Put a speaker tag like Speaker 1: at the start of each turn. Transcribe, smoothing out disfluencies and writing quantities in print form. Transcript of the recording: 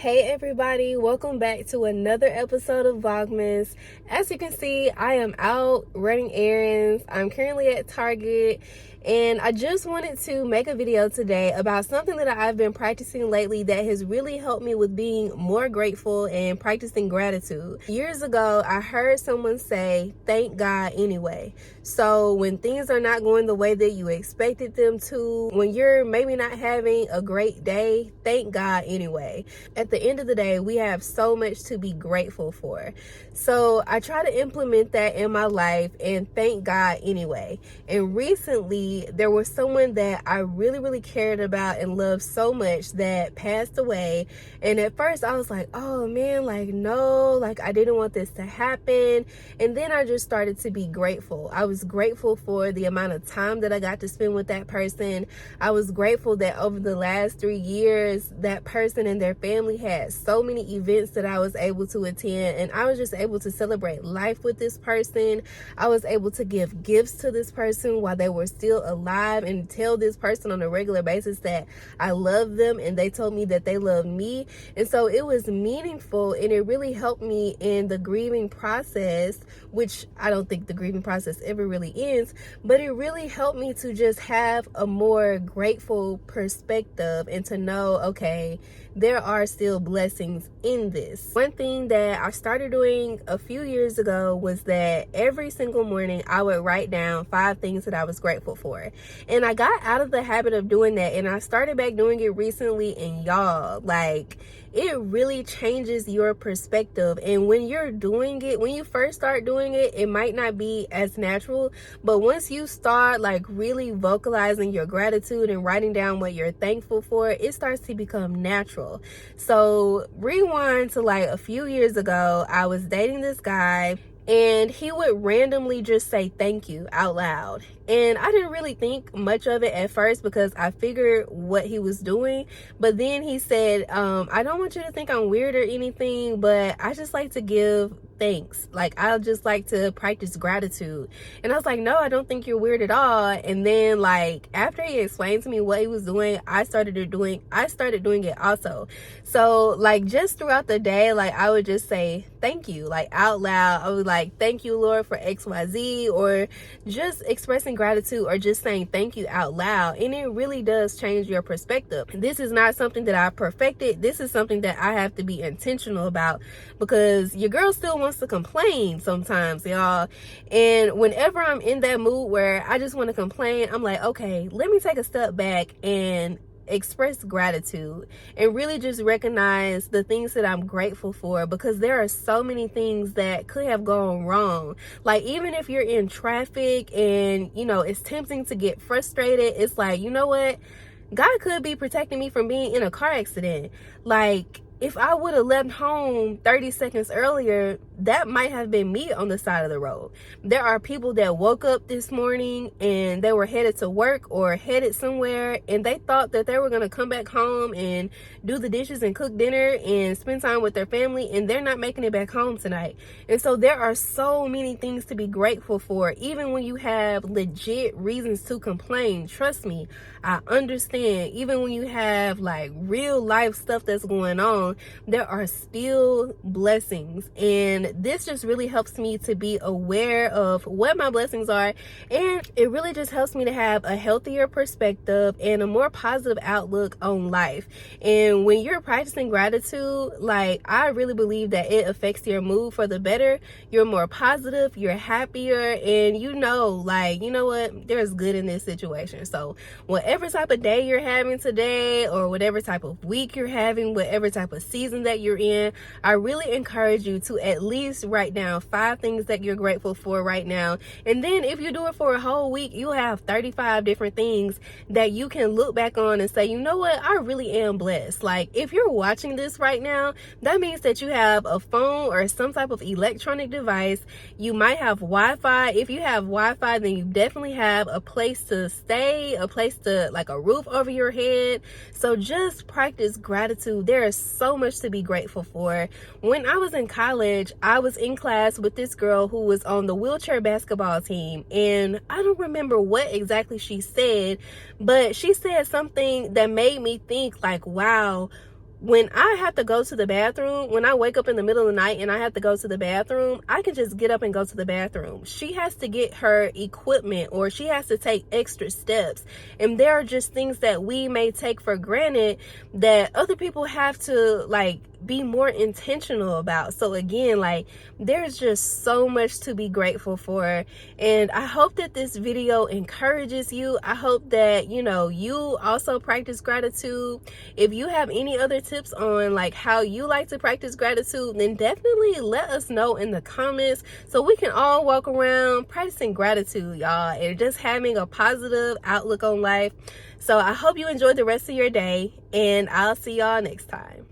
Speaker 1: Hey everybody, welcome back to another episode of Vlogmas. As you can see, I am out running errands. I'm currently at Target and I just wanted to make a video today about something that I've been practicing lately that has really helped me with being more grateful and practicing gratitude. Years ago, I heard someone say, "Thank God anyway." So when things are not going the way that you expected them to, when you're maybe not having a great day, thank God anyway. At the end of the day, we have so much to be grateful for. So I try to implement that in my life and thank God anyway. And recently, there was someone that I really cared about and loved so much that passed away. And at first I was like, oh man, like no, like I didn't want this to happen. And then I just started to be grateful. I was grateful for the amount of time that I got to spend with that person. I was grateful that over the last 3 years, that person and their family had so many events that I was able to attend, and I was just able to celebrate life with this person. I was able to give gifts to this person while they were still alive and tell this person on a regular basis that I love them and they told me that they love me. And so it was meaningful and it really helped me in the grieving process, which I don't think the grieving process ever really ends, but it really helped me to just have a more grateful perspective and to know, okay, there are still blessings in this. One thing that I started doing a few years ago was that every single morning I would write down 5 things that I was grateful for. And I got out of the habit of doing that and I started back doing it recently, and y'all, like, it really changes your perspective. And when you're doing it, when you first start doing it, it might not be as natural, but once you start like really vocalizing your gratitude and writing down what you're thankful for, it starts to become natural. So rewind to like a few years ago, I was dating this guy and he would randomly just say thank you out loud. And I didn't really think much of it at first because I figured what he was doing. But then he said, I don't want you to think I'm weird or anything, but I just like to give thanks. Like, I'll just like to practice gratitude. And I was like, no, I don't think you're weird at all. And then like after he explained to me what he was doing, I started doing it also. So like just throughout the day, like I would just say thank you, like out loud. I would like, thank you, Lord, for XYZ, or just expressing gratitude or just saying thank you out loud. And it really does change your perspective. This is not something that I perfected. This is something that I have to be intentional about, because your girl still wants to complain sometimes, y'all. And whenever I'm in that mood where I just want to complain, I'm like, okay, let me take a step back and express gratitude and really just recognize the things that I'm grateful for, because there are so many things that could have gone wrong. Like even if you're in traffic and you know it's tempting to get frustrated, it's like, you know what, God could be protecting me from being in a car accident. Like if I would have left home 30 seconds earlier, that might have been me on the side of the road. There are people that woke up this morning and they were headed to work or headed somewhere, and they thought that they were going to come back home and do the dishes and cook dinner and spend time with their family, and they're not making it back home tonight. And so there are so many things to be grateful for, even when you have legit reasons to complain. Trust me, I understand. Even when you have like real life stuff that's going on, there are still blessings. And this just really helps me to be aware of what my blessings are, and it really just helps me to have a healthier perspective and a more positive outlook on life. And when you're practicing gratitude, like I really believe that it affects your mood for the better. You're more positive, you're happier, and you know, like, you know what, there's good in this situation. So whatever type of day you're having today, or whatever type of week you're having, whatever type of season that you're in, I really encourage you to at least write down 5 things that you're grateful for right now. And then if you do it for a whole week, you'll have 35 different things that you can look back on and say, you know what, I really am blessed. Like if you're watching this right now, that means that you have a phone or some type of electronic device. You might have Wi-Fi. If you have Wi-Fi, then you definitely have a place to stay, a place to, like, a roof over your head. So just practice gratitude. There is so much to be grateful for. When I was in college, I was in class with this girl who was on the wheelchair basketball team, and I don't remember what exactly she said, but she said something that made me think like, wow, when I have to go to the bathroom, when I wake up in the middle of the night and I have to go to the bathroom, I can just get up and go to the bathroom. She has to get her equipment, or she has to take extra steps. And there are just things that we may take for granted that other people have to like be more intentional about. So again, like, there's just so much to be grateful for. And I hope that this video encourages you. I hope that, you know, you also practice gratitude. If you have any other tips on like how you like to practice gratitude, then definitely let us know in the comments so we can all walk around practicing gratitude, y'all, and just having a positive outlook on life. So I hope you enjoy the rest of your day, and I'll see y'all next time.